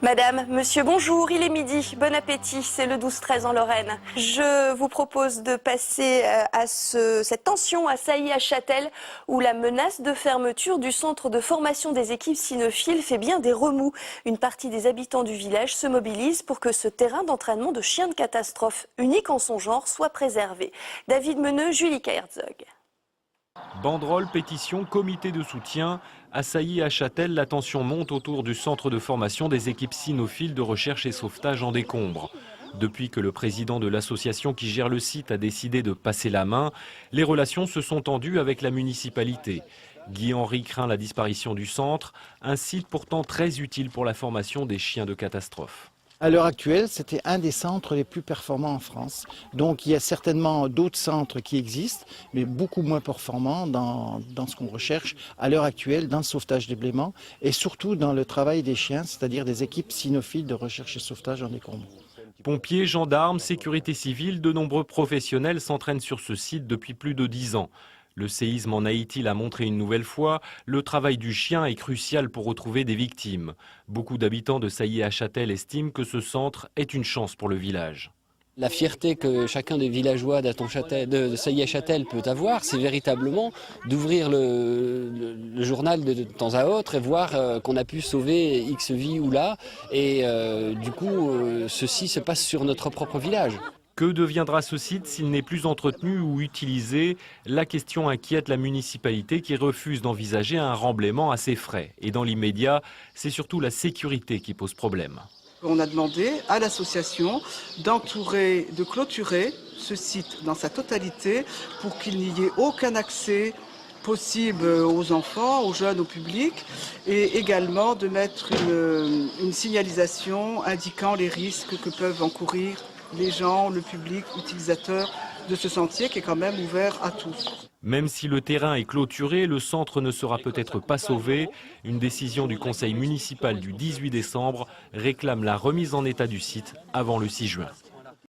Madame, monsieur, bonjour, il est midi, bon appétit, c'est le 12-13 en Lorraine. Je vous propose de passer à cette tension à Sailly-à-Châtel où la menace de fermeture du centre de formation des équipes cynophiles fait bien des remous. Une partie des habitants du village se mobilise pour que ce terrain d'entraînement de chiens de catastrophe, unique en son genre, soit préservé. David Meneux, Julika Herzog. Banderoles, pétitions, comités de soutien. À Sailly-à-Châtel, la tension monte autour du centre de formation des équipes cynophiles de recherche et sauvetage en décombres. Depuis que le président de l'association qui gère le site a décidé de passer la main, les relations se sont tendues avec la municipalité. Guy-Henri craint la disparition du centre, un site pourtant très utile pour la formation des chiens de catastrophe. À l'heure actuelle, c'était un des centres les plus performants en France. Donc il y a certainement d'autres centres qui existent, mais beaucoup moins performants dans ce qu'on recherche à l'heure actuelle, dans le sauvetage des blêments et surtout dans le travail des chiens, c'est-à-dire des équipes cynophiles de recherche et sauvetage en décombres. Pompiers, gendarmes, sécurité civile, de nombreux professionnels s'entraînent sur ce site depuis plus de 10 ans. Le séisme en Haïti l'a montré une nouvelle fois, le travail du chien est crucial pour retrouver des victimes. Beaucoup d'habitants de Sailly-à-Châtel estiment que ce centre est une chance pour le village. La fierté que chacun des villageois de Sailly-à-Châtel peut avoir, c'est véritablement d'ouvrir le journal de temps à autre et voir qu'on a pu sauver X vies ou là. Et du coup, ceci se passe sur notre propre village. Que deviendra ce site s'il n'est plus entretenu ou utilisé? La question inquiète la municipalité qui refuse d'envisager un remblaiement à ses frais. Et dans l'immédiat, c'est surtout la sécurité qui pose problème. On a demandé à l'association de clôturer ce site dans sa totalité pour qu'il n'y ait aucun accès possible aux enfants, aux jeunes, au public, et également de mettre une signalisation indiquant les risques que peuvent encourir les gens, le public, utilisateurs de ce sentier qui est quand même ouvert à tous. Même si le terrain est clôturé, le centre ne sera peut-être pas sauvé. Une décision du conseil municipal du 18 décembre réclame la remise en état du site avant le 6 juin.